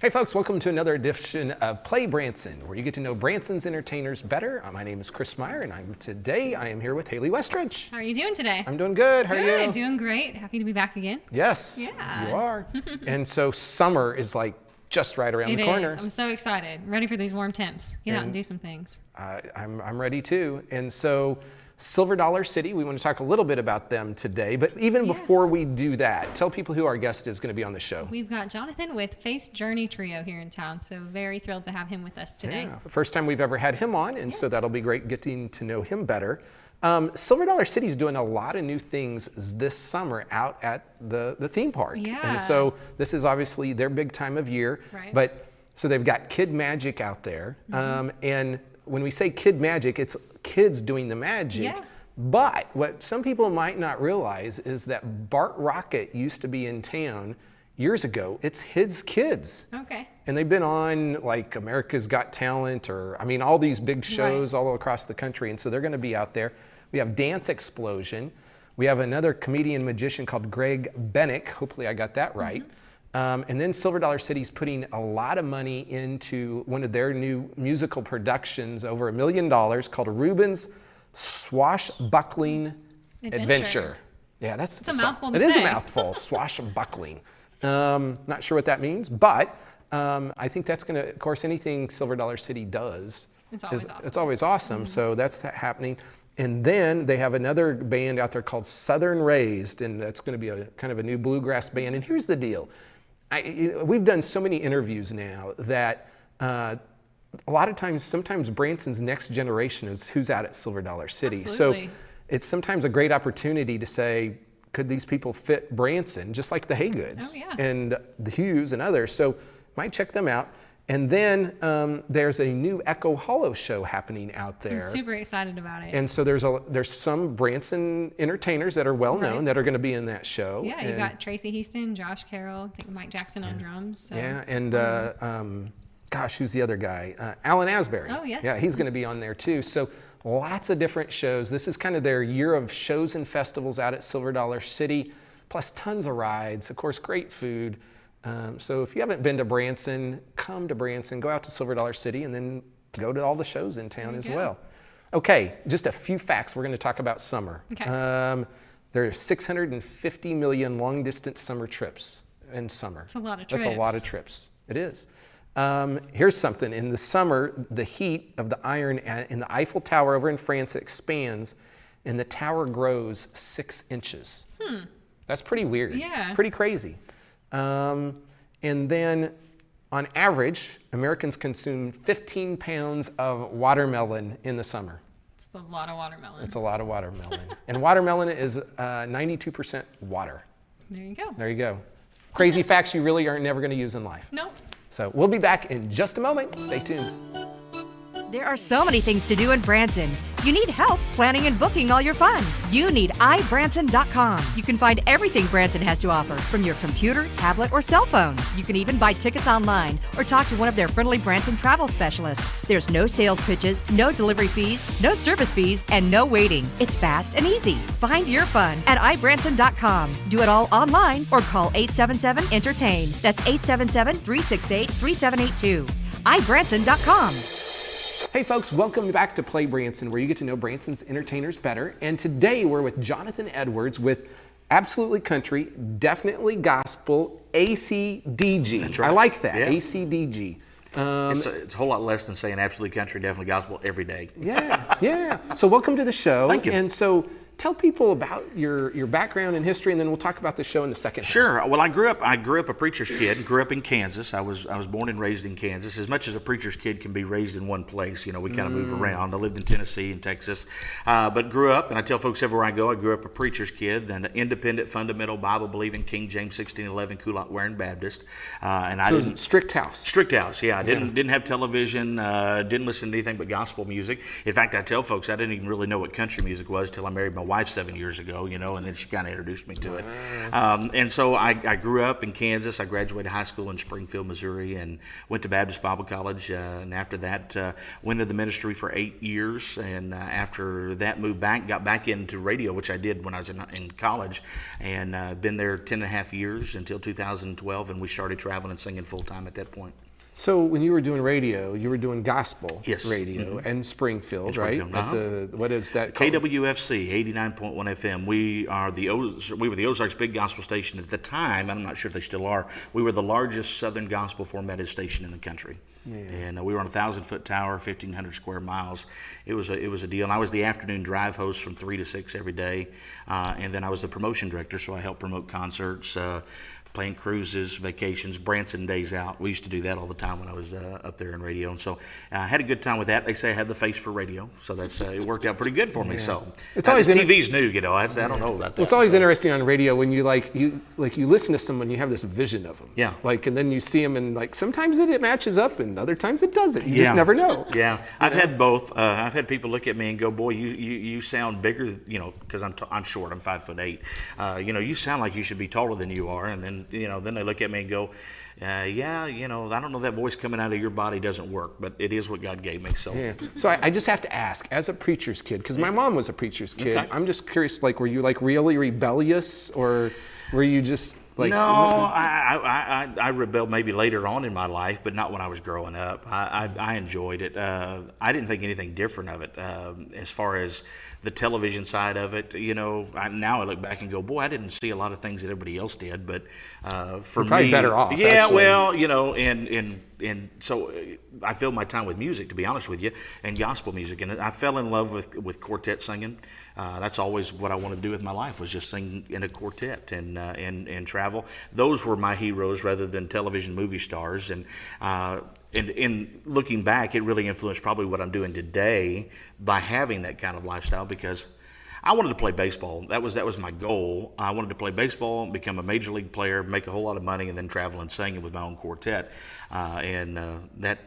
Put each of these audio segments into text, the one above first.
Hey folks, welcome to another edition of Play Branson, where you get to know Branson's entertainers better. My name is Chris Meyer, and today I am here with Haley Westridge. How are you doing today? I'm doing good. How are you? Good, doing great. Happy to be back again. Yes, Yeah. you are. And so summer is like just right around the corner. It is. I'm so excited. I'm ready for these warm temps. Get out and do some things. I'm ready too. And so Silver Dollar City, we want to talk a little bit about them today, but even before we do that, tell people who our guest is going to be on the show. We've got Jonathan with Face Journey Trio here in town, so very thrilled to have him with us today. Yeah, first time we've ever had him on, and so that'll be great getting to know him better. Silver Dollar City is doing a lot of new things this summer out at the theme park. Yeah. And so this is obviously their big time of year. Right. But so they've got Kid Magic out there. And when we say Kid Magic, it's kids doing the magic. Yeah. But what some people might not realize is that Bart Rocket used to be in town years ago. It's his kids. Okay. And they've been on like America's Got Talent or, I mean, all these big shows all across the country. And so they're going to be out there. We have Dance Explosion. We have another comedian magician called Greg Bennick. Hopefully I got that right. And then Silver Dollar City's putting a lot of money into one of their new musical productions, over $1 million, called Reuben's Swashbuckling Adventure. Yeah, that's a mouthful to It is a say. mouthful, swashbuckling. Not sure what that means, but I think that's going to, of course, anything Silver Dollar City does, It's always awesome. it's always awesome. So that's happening. And then they have another band out there called Southern Raised, and that's going to be a kind of a new bluegrass band. And here's the deal. We've done so many interviews now that a lot of times, sometimes Branson's next generation is who's out at Silver Dollar City. Absolutely. So it's sometimes a great opportunity to say, could these people fit Branson, just like the Haygoods and the Hughes and others. So might check them out. And then there's a new Echo Hollow show happening out there. I'm super excited about it. And so there's some Branson entertainers that are well known that are going to be in that show. Yeah, you got Tracy Houston, Josh Carroll, I think Mike Jackson on drums. So. Yeah, and gosh, who's the other guy? Alan Asbury. Oh, yes. Yeah, he's going to be on there too. So lots of different shows. This is kind of their year of shows and festivals out at Silver Dollar City, plus tons of rides, of course, great food. So if you haven't been to Branson, come to Branson, go out to Silver Dollar City, and then go to all the shows in town as well. Okay, just a few facts. We're going to talk about summer. Okay. There are 650 million long-distance summer trips in summer. That's a lot of trips. That's a lot of trips. It is. Here's something. In the summer, the heat of the iron in the Eiffel Tower over in France expands, and the tower grows 6 inches. That's pretty weird. Yeah. Pretty crazy. And then, on average, Americans consume 15 pounds of watermelon in the summer. It's a lot of watermelon. It's a lot of watermelon. And watermelon is 92% water. There you go. There you go. Crazy facts you really are never going to use in life. Nope. So we'll be back in just a moment. Stay tuned. There are so many things to do in Branson. You need help planning and booking all your fun. You need iBranson.com. You can find everything Branson has to offer from your computer, tablet, or cell phone. You can even buy tickets online or talk to one of their friendly Branson travel specialists. There's no sales pitches, no delivery fees, no service fees, and no waiting. It's fast and easy. Find your fun at iBranson.com. Do it all online or call 877-ENTERTAIN. That's 877-368-3782. iBranson.com. Hey folks, welcome back to Play Branson, where you get to know Branson's entertainers better. And today we're with Jonathan Edwards with Absolutely Country, Definitely Gospel, ACDG. That's right. I like that, Yeah. ACDG. It's a whole lot less than saying Absolutely Country, Definitely Gospel every day. Yeah. So welcome to the show. Thank you. And so tell people about your background and history, and then we'll talk about the show in the second half. Sure. Well, I grew up a preacher's kid. Grew up in Kansas. I was born and raised in Kansas. As much as a preacher's kid can be raised in one place, we kind of move around. I lived in Tennessee and Texas, but grew up, and I tell folks everywhere I go, I grew up a preacher's kid, then an independent, fundamental, Bible-believing, King James 1611, culotte-wearing Baptist. And I didn't. Strict house. Strict house, yeah. I didn't have television, didn't listen to anything but gospel music. In fact, I tell folks I didn't even really know what country music was till I married my wife 7 years ago, and then she kind of introduced me to it. And so I grew up in Kansas. I graduated high school in Springfield, Missouri, and went to Baptist Bible College. And after that, went into the ministry for 8 years. And after that, moved back, got back into radio, which I did when I was in college, and been there 10 and a half years until 2012, and we started traveling and singing full time at that point. So when you were doing radio, you were doing gospel Yes. radio in Springfield, In right? Springfield, What is that called? KWFC 89.1 FM. We were the Ozarks big gospel station at the time. I'm not sure if they still are. We were the largest Southern gospel formatted station in the country, and we were on a 1,000-foot tower, 1,500 square miles. It was a deal. And I was the afternoon drive host from 3 to 6 every day, and then I was the promotion director, so I helped promote concerts. Plane cruises, vacations, Branson days out. We used to do that all the time when I was up there in radio, and so I had a good time with that. They say I had the face for radio, so that's it worked out pretty good for me. So It's always TV's new, I don't know about that. It's always interesting on radio when you listen to someone, you have this vision of them. Yeah. And then you see them, and sometimes it matches up, and other times it doesn't. You just never know. Yeah, I've had both. I've had people look at me and go, "Boy, you sound bigger," because I'm short. I'm 5'8". You sound like you should be taller than you are, and then they look at me and go, I don't know, that voice coming out of your body doesn't work, but it is what God gave me. So, So I just have to ask, as a preacher's kid, because my mom was a preacher's kid, Okay. I'm just curious, were you really rebellious, or were you just No, I rebelled maybe later on in my life, but not when I was growing up. I enjoyed it. I didn't think anything different of it. As far as the television side of it, now I look back and go, boy, I didn't see a lot of things that everybody else did. But for probably me, better off. Yeah, actually. well, and so I filled my time with music, to be honest with you, and gospel music, and I fell in love with quartet singing. That's always what I wanted to do with my life, was just sing in a quartet and travel. Those were my heroes rather than television movie stars. And in looking back, it really influenced probably what I'm doing today by having that kind of lifestyle, because I wanted to play baseball. That was my goal. I wanted to play baseball, become a major league player, make a whole lot of money, and then travel and sing with my own quartet. That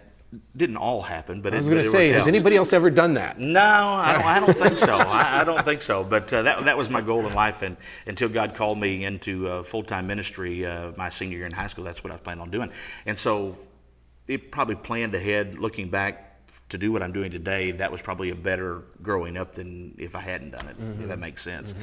didn't all happen, but I was going to say, has anybody else ever done that? No, I don't think so. I don't think so. But that was my goal in life, and until God called me into full-time ministry my senior year in high school, that's what I was planning on doing. And so it probably planned ahead, looking back, to do what I'm doing today. That was probably a better growing up than if I hadn't done it, if that makes sense.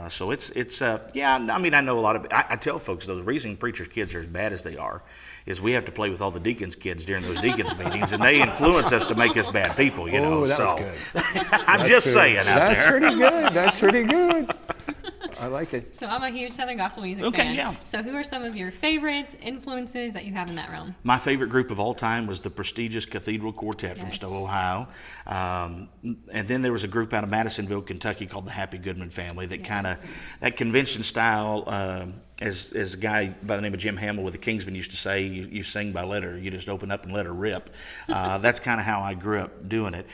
So it's I know a lot of, I tell folks, though, the reason preachers' kids are as bad as they are is we have to play with all the deacons' kids during those deacons' meetings, and they influence us to make us bad people, Oh, that so was good. I'm just saying out That's there. pretty good. That's pretty good. I like it. So I'm a huge Southern gospel music Okay, fan. yeah. So who are some of your favorites, influences that you have in that realm? My favorite group of all time was the prestigious Cathedral Quartet from Yes. Stowe, Ohio. And then there was a group out of Madisonville, Kentucky called the Happy Goodman Family that kind of, that convention style, as a guy by the name of Jim Hamill with the Kingsmen used to say, you sing by letter, you just open up and let her rip. That's kind of how I grew up doing it.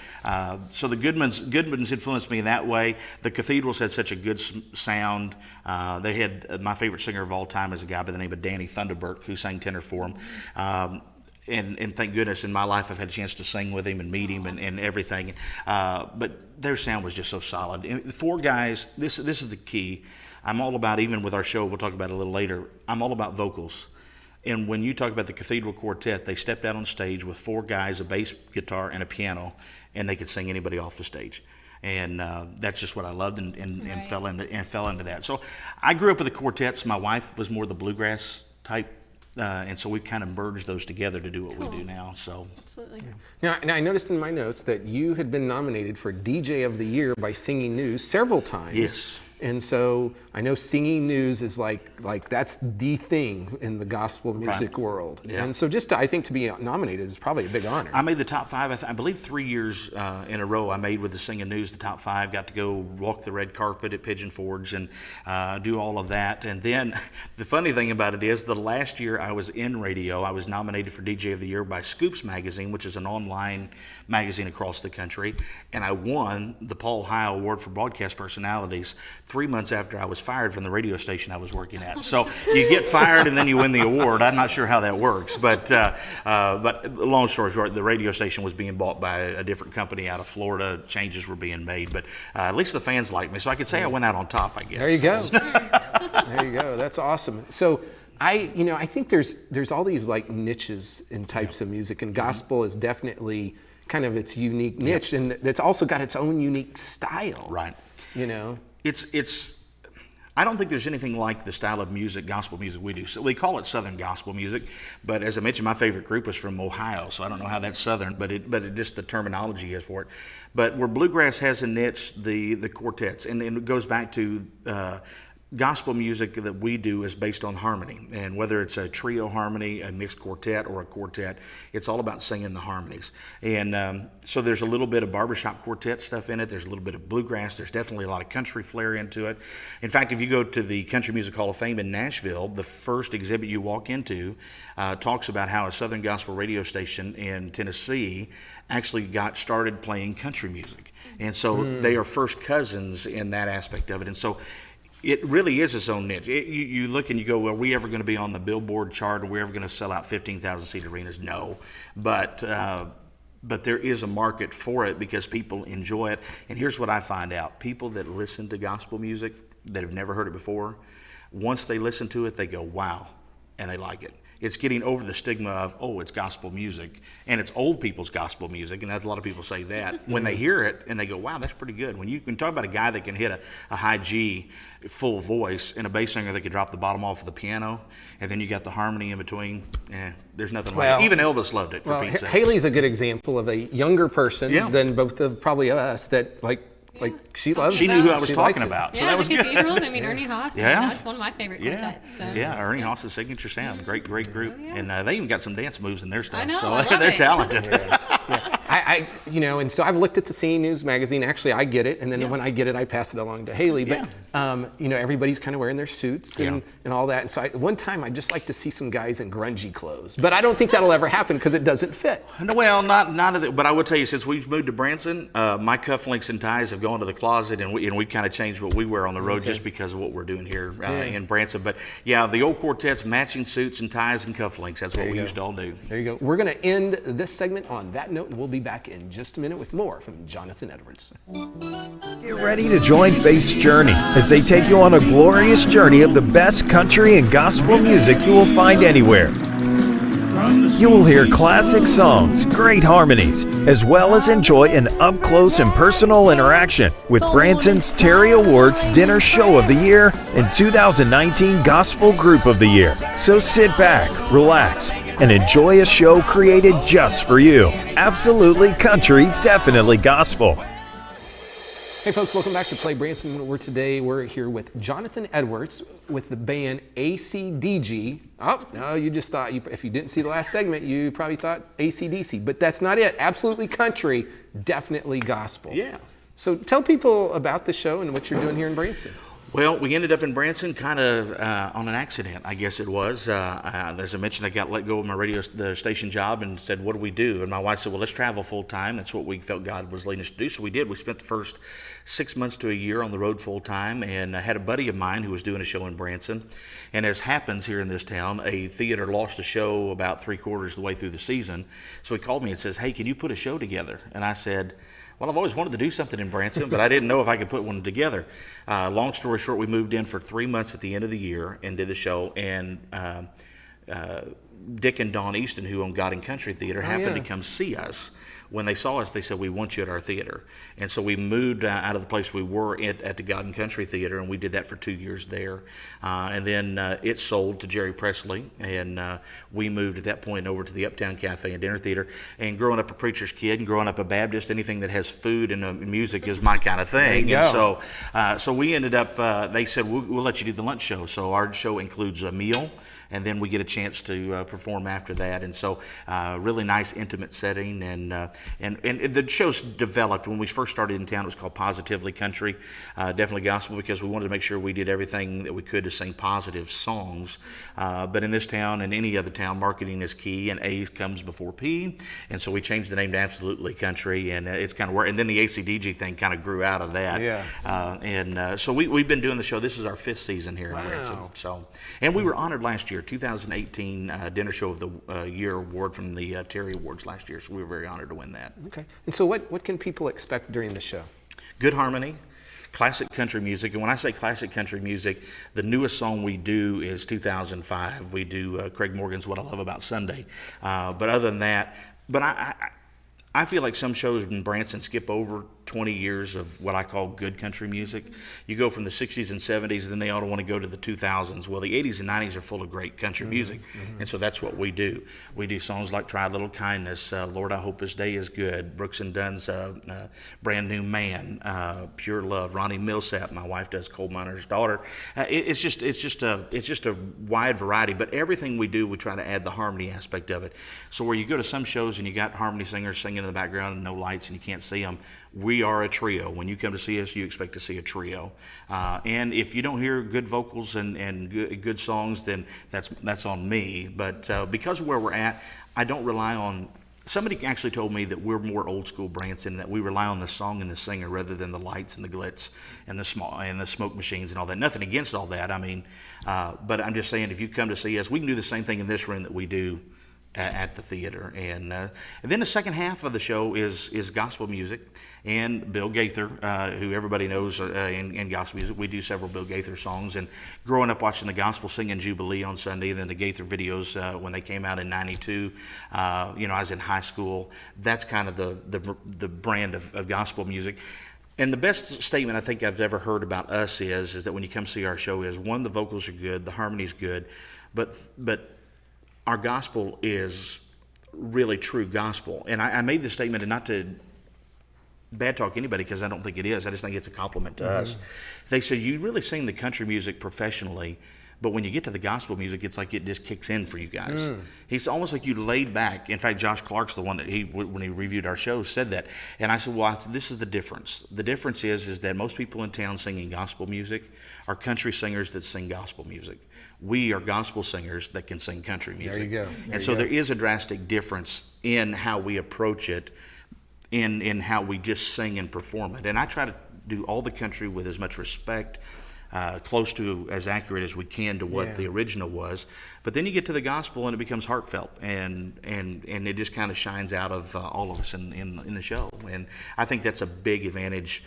So the Goodmans influenced me in that way. The Cathedrals had such a good sound. They had, my favorite singer of all time is a guy by the name of Danny Thunderberg, who sang tenor for them. And thank goodness in my life I've had a chance to sing with him and meet him and everything. But their sound was just so solid. And the four guys, this is the key. I'm all about, even with our show, we'll talk about it a little later, I'm all about vocals. And when you talk about the Cathedral Quartet, they stepped out on stage with four guys, a bass guitar, and a piano, and they could sing anybody off the stage. And that's just what I loved and Right. fell into that. So I grew up with the quartets. My wife was more the bluegrass type. And so we kind of merged those together to do what we do now. So Absolutely. Now, I noticed in my notes that you had been nominated for DJ of the Year by Singing News several times. Yes. And so I know Singing News is like that's the thing in the gospel music world. Yeah. And so I think to be nominated is probably a big honor. I made the top five. I believe 3 years in a row I made with the Singing News the top five. Got to go walk the red carpet at Pigeon Forge and do all of that. And then the funny thing about it is the last year I was in radio, I was nominated for DJ of the Year by Scoops Magazine, which is an online magazine across the country. And I won the Paul High Award for Broadcast Personalities. 3 months after I was fired from the radio station I was working at. So you get fired and then you win the award. I'm not sure how that works, but long story short, the radio station was being bought by a different company out of Florida. Changes were being made, but at least the fans liked me, so I could say I went out on top, I guess. There you go. There you go. That's awesome. So I think there's all these like niches in types of music, and gospel is definitely kind of its unique niche, and it's also got its own unique style. Right. It's I don't think there's anything like the style of music, gospel music we do. So we call it Southern gospel music, but as I mentioned, my favorite group was from Ohio, so I don't know how that's Southern, but it just the terminology is for it. But where bluegrass has a niche, the quartets, and it goes back to gospel music that we do is based on harmony, and whether it's a trio harmony, a mixed quartet, or a quartet, it's all about singing the harmonies. And so there's a little bit of barbershop quartet stuff in it. There's a little bit of bluegrass. There's definitely a lot of country flair into it. In fact, if you go to the Country Music Hall of Fame in Nashville, the first exhibit you walk into talks about how a Southern gospel radio station in Tennessee actually got started playing country music. And so they are first cousins in that aspect of it. And so it really is its own niche. You look and you go, well, are we ever going to be on the Billboard chart? Are we ever going to sell out 15,000 seat arenas? No. But there is a market for it because people enjoy it. And here's what I find out. People that listen to gospel music that have never heard it before, once they listen to it, they go, wow, and they like it. It's getting over the stigma of, oh, it's gospel music, and it's old people's gospel music, and a lot of people say that. When they hear it, and they go, wow, that's pretty good. When you can talk about a guy that can hit a high G full voice, and a bass singer that can drop the bottom off of the piano, and then you got the harmony in between, there's nothing like it. Even Elvis loved it, for Pete's sake. Haley's a good example of a younger person than both of probably us that she loves. She knew who I was talking about. Yeah, so that was the good. Cathedrals. I mean, Ernie Haas. That's one of my favorite quartets. So. Yeah, Ernie Haas's signature sound. Great group. And they even got some dance moves in their stuff. I know, so they're talented. And so I've looked at the CA News magazine. Actually, I get it, and then when I get it, I pass it along to Haley. But everybody's kind of wearing their suits and all that. And so one time, I just like to see some guys in grungy clothes. But I don't think that'll ever happen because it doesn't fit. No, well, not of the, but I will tell you, since we've moved to Branson, my cufflinks and ties have gone to the closet, and we kind of changed what we wear on the road just because of what we're doing here in Branson. But the old quartets, matching suits and ties and cufflinks. That's what we used to all do. There you go. We're going to end this segment on that note, and we'll be back in just a minute with more from Jonathan Edwards. Get ready to join Faith's journey as they take you on a glorious journey of the best country and gospel music you will find anywhere. You will hear classic songs, great harmonies, as well as enjoy an up-close and personal interaction with Branson's Terry Awards Dinner Show of the Year and 2019 Gospel Group of the Year. So sit back, relax, and enjoy a show created just for you. Absolutely country, definitely gospel. Hey folks, welcome back to Play Branson. We're here with Jonathan Edwards with the band ACDG. Oh, no, you just thought, if you didn't see the last segment, you probably thought ACDC, but that's not it. Absolutely country, definitely gospel. Yeah. So tell people about the show and what you're doing here in Branson. Well, we ended up in Branson kind of on an accident, I guess it was. As I mentioned, I got let go of my the station job and said, what do we do? And my wife said, well, let's travel full time. That's what we felt God was leading us to do. So we did. We spent the first 6 months to a year on the road full time, and I had a buddy of mine who was doing a show in Branson. And as happens here in this town, a theater lost a show about 3/4 of the way through the season. So he called me and says, hey, can you put a show together? And I said, well, I've always wanted to do something in Branson, but I didn't know if I could put one together. Long story short, we moved in for 3 months at the end of the year and did the show. And Dick and Dawn Easton, who own God and Country Theater, happened to come see us. When they saw us, they said, we want you at our theater. And so we moved out of the place we were at the God and Country Theater, and we did that for 2 years there. And then it sold to Jerry Presley, and we moved at that point over to the Uptown Cafe and Dinner Theater. And growing up a preacher's kid and growing up a Baptist, anything that has food and music is my kind of thing. And so we ended up, they said, we'll let you do the lunch show. So our show includes a meal, and then we get a chance to perform after that. And so really nice, intimate setting. And the show's developed. When we first started in town, it was called Positively Country, definitely gospel, because we wanted to make sure we did everything that we could to sing positive songs. But in this town and any other town, marketing is key, and A comes before P, and so we changed the name to Absolutely Country, and it's kind of worked. And then the ACDG thing kind of grew out of that. Yeah. So we've been doing the show. This is our 5th season here in Branson. So, and we were honored last year, 2018 Dinner Show of the Year award from the Terry Awards last year. So we were very honored to win that. Okay. And so what can people expect during the show? Good harmony, classic country music. And when I say classic country music, the newest song we do is 2005. We do Craig Morgan's What I Love About Sunday. But other than that, I feel like some shows in Branson skip over 20 years of what I call good country music. You go from the 60s and 70s, and then they all want to go to the 2000s. Well, the 80s and 90s are full of great country music, and so that's what we do. We do songs like Try a Little Kindness, Lord, I Hope This Day Is Good, Brooks and Dunn's Brand New Man, Pure Love, Ronnie Millsap, my wife does Coal Miner's Daughter. It's just a wide variety, but everything we do, we try to add the harmony aspect of it. So where you go to some shows and you got harmony singers singing in the background and no lights and you can't see them, we are a trio. When you come to see us, you expect to see a trio. And if you don't hear good vocals and good songs, then that's on me. But because of where we're at, I don't rely on. Somebody actually told me that we're more old school Branson, that we rely on the song and the singer rather than the lights and the glitz and the smoke machines and all that. Nothing against all that. I mean, but I'm just saying, if you come to see us, we can do the same thing in this room that we do at the theater. And then the second half of the show is gospel music, and Bill Gaither, who everybody knows in gospel music. We do several Bill Gaither songs, and growing up watching the gospel singing Jubilee on Sunday, and then the Gaither videos when they came out in '92, I was in high school. That's kind of the brand of gospel music. And the best statement I think I've ever heard about us is that when you come see our show is, one, the vocals are good, the harmony's good, but our gospel is really true gospel. And I made this statement, and not to bad talk anybody, because I don't think it is. I just think it's a compliment to us. They say, you really sing the country music professionally, but when you get to the gospel music, it's like it just kicks in for you guys. It's almost like you laid back. In fact, Josh Clark's the one that when he reviewed our show, said that. And I said, well, this is the difference. The difference is that most people in town singing gospel music are country singers that sing gospel music. We are gospel singers that can sing country music. There you go. And so there is a drastic difference in how we approach it, in how we just sing and perform it. And I try to do all the country with as much respect, close to as accurate as we can to what the original was. But then you get to the gospel and it becomes heartfelt, and it just kind of shines out of all of us in the show. And I think that's a big advantage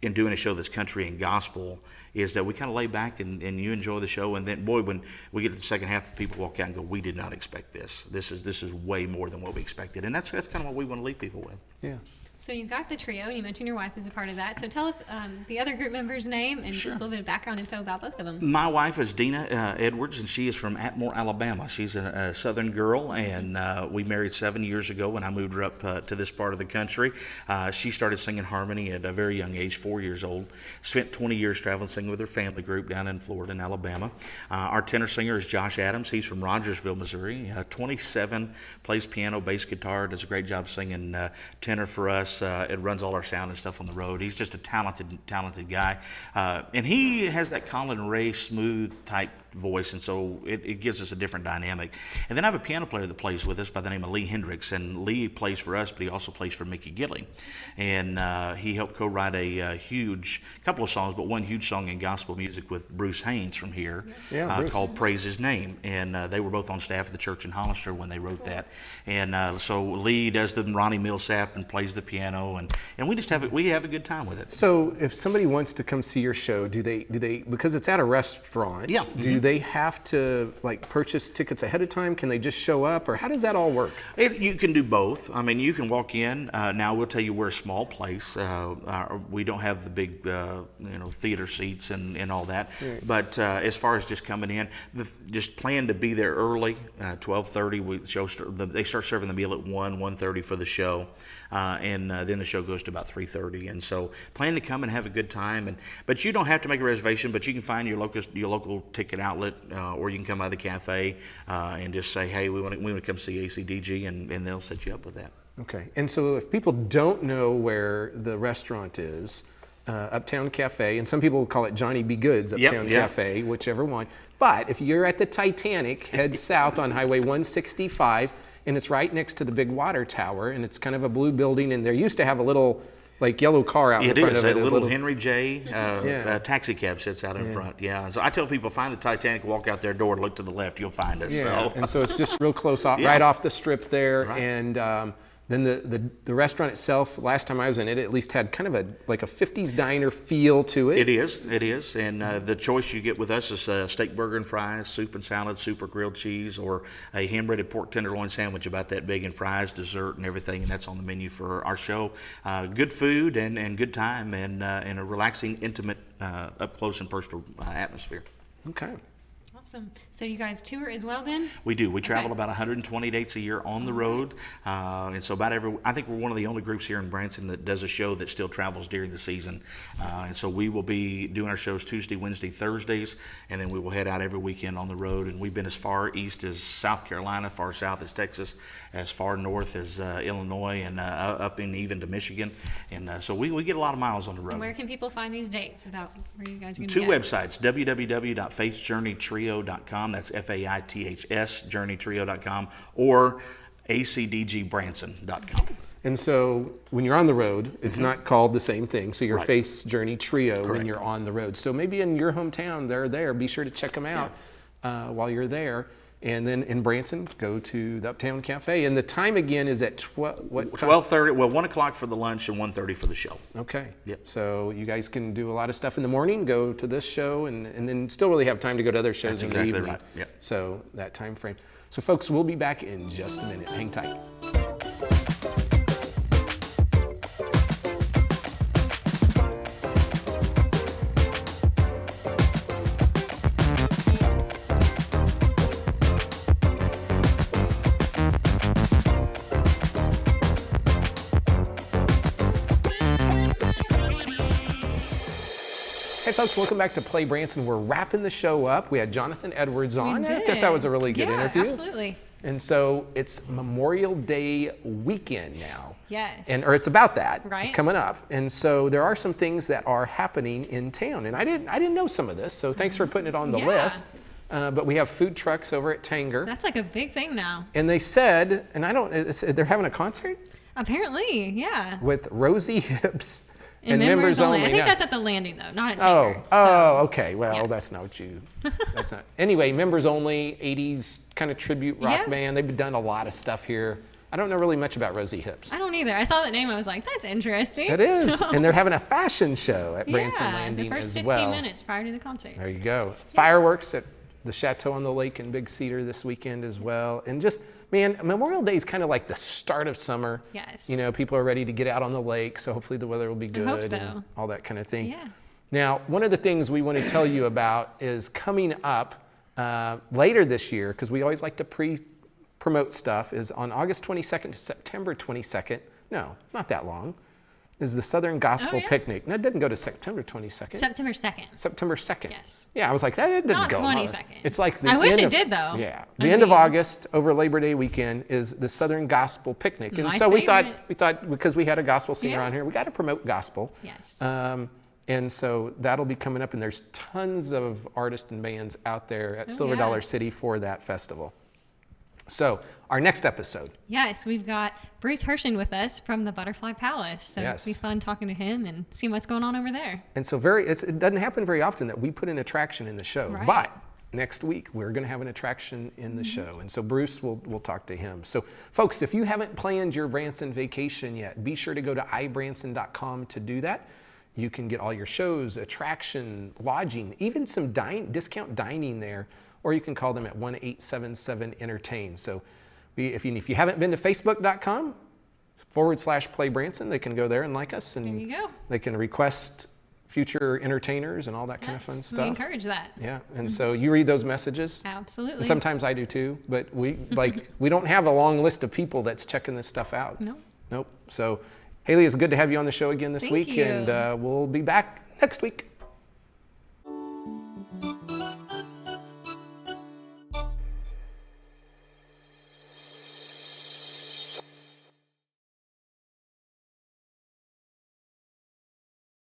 in doing a show that's country and gospel, is that we kind of lay back and you enjoy the show. And then, boy, when we get to the second half, people walk out and go, we did not expect this. This is way more than what we expected. And that's kind of what we want to leave people with. Yeah. So you've got the trio, and you mentioned your wife is a part of that. So tell us the other group member's name and just a little bit of background info about both of them. My wife is Dina Edwards, and she is from Atmore, Alabama. She's a southern girl, and we married 7 years ago when I moved her up to this part of the country. She started singing harmony at a very young age, 4 years old. Spent 20 years traveling singing with her family group down in Florida and Alabama. Our tenor singer is Josh Adams. He's from Rogersville, Missouri. 27, plays piano, bass guitar, does a great job singing tenor for us. It runs all our sound and stuff on the road. He's just a talented guy. And he has that Colin Ray smooth type voice, and so it gives us a different dynamic. And then I have a piano player that plays with us by the name of Lee Hendricks, and Lee plays for us, but he also plays for Mickey Gilly. And he helped co-write a couple of songs, but one huge song in gospel music with Bruce Haynes from here, called Praise His Name. And they were both on staff at the church in Hollister when they wrote that. And so Lee does the Ronnie Millsap and plays the piano, and we just have a good time with it. So if somebody wants to come see your show, do they because it's at a restaurant, do they have to purchase tickets ahead of time? Can they just show up, or how does that all work? You can do both. I mean, you can walk in. Now we'll tell you, we're a small place. We don't have the big theater seats and all that. Right. But as far as just coming in, just plan to be there early. 12:30. They start serving the meal at 1:30 for the show, and then the show goes to about 3:30. And so plan to come and have a good time. But you don't have to make a reservation. But you can find your local ticket outlet, or you can come by the cafe and just say, hey, we want to come see ACDG, and they'll set you up with that. Okay. And so if people don't know where the restaurant is, Uptown Cafe, and some people call it Johnny B. Good's Uptown Cafe, whichever one. But if you're at the Titanic, head south on Highway 165, and it's right next to the big water tower, and it's kind of a blue building, and there used to have a little like yellow car out in front of it. A little Henry J. Taxi cab sits out in front. Yeah. And so I tell people, find the Titanic, walk out their door, and look to the left, you'll find us. Yeah. So. And so it's just real close off, right off the strip there, Right. and then the restaurant itself, last time I was in it, at least had kind of a 50s diner feel to it. It is. And the choice you get with us is steak burger and fries, soup and salad, soup or grilled cheese, or a ham-breaded pork tenderloin sandwich about that big, and fries, dessert, and everything. And that's on the menu for our show. Good food and good time, and a relaxing, intimate, up close and personal atmosphere. Okay. Awesome. So you guys tour as well then? We do. We travel about 120 dates a year on the road. And so I think we're one of the only groups here in Branson that does a show that still travels during the season. And so we will be doing our shows Tuesday, Wednesday, Thursdays, and then we will head out every weekend on the road. And we've been as far east as South Carolina, far south as Texas, as far north as Illinois, and up in even to Michigan. And so we get a lot of miles on the road. And where can people find these dates about where you guys are going to Two be at? websites, www.faithsjourneytrio.com, that's FAITHS, journeytrio.com, or acdgbranson.com. And so when you're on the road, it's not called the same thing. So your Right. Faith's Journey Trio when Correct. you're on the road. So maybe in your hometown, they're there. Be sure to check them out while you're there. And then in Branson, go to the Uptown Cafe. And the time again is at 12:30, 1 o'clock for the lunch and 1:30 for the show. Okay. Yep. So you guys can do a lot of stuff in the morning, go to this show, and then still really have time to go to other shows That's in exactly the evening. right. Yep. So that time frame. So folks, we'll be back in just a minute. Hang tight. Hey folks, welcome back to Play Branson. We're wrapping the show up. We had Jonathan Edwards on. I thought that was a really good interview. Absolutely. And so it's Memorial Day weekend now. Yes. Or it's about that. Right. It's coming up. And so there are some things that are happening in town. And I didn't know some of this, so thanks for putting it on the list. But we have food trucks over at Tanger. That's like a big thing now. And they said, and they're having a concert Apparently, yeah. with Rosy Hips And members only. I think Yeah. that's at the Landing though, not at Tanger. Okay. Well, that's not what you. That's not. Anyway, members only. 80s kind of tribute rock band. They've done a lot of stuff here. I don't know really much about Rosy Hips. I don't either. I saw that name. I was like, that's interesting. It is, So- and they're having a fashion show at Branson Landing the first as 15 well. minutes prior to the concert. There you go. Fireworks at the Chateau on the Lake in Big Cedar this weekend as well. And just, man, Memorial Day is kind of like the start of summer. Yes. You know, people are ready to get out on the lake, so hopefully the weather will be good hope so. and all that kind of thing. Yeah. Now, one of the things we want to tell you about is coming up later this year, because we always like to promote stuff, is on August 22nd to September 22nd. No, not that long. Is the Southern Gospel Picnic. No, it didn't go to September 22nd. September 2nd. September 2nd. Yes. Yeah, I was like, that didn't Not go. 22nd. It's like the I wish end it of- did, though. Yeah. I The end of mean- August over Labor Day weekend is the Southern Gospel Picnic. And My so we thought favorite. because we had a gospel singer Yeah. on here, we got to promote gospel. Yes. And so that'll be coming up, and there's tons of artists and bands out there at Silver yeah. Dollar City for that festival. So our next episode. Yes, we've got Bruce Hershen with us from the Butterfly Palace. So Yes. it'll be fun talking to him and seeing what's going on over there. And so it doesn't happen very often that we put an attraction in the show, Right. but next week we're going to have an attraction in the show, and so Bruce we'll talk to him. So folks, if you haven't planned your Branson vacation yet, be sure to go to ibranson.com to do that. You can get all your shows, attraction, lodging, even some discount dining there, or you can call them at 1-877-ENTERTAIN. So if you haven't been to facebook.com/Play Branson, they can go there and like us, and There you go. they can request future entertainers and all that kind of fun Yes, stuff. we encourage that. Yeah, and so you read those messages. Absolutely. And sometimes I do too, but we don't have a long list of people that's checking this stuff out. No. Nope. So Haley, it's good to have you on the show again this Thank week, you. and we'll be back next week.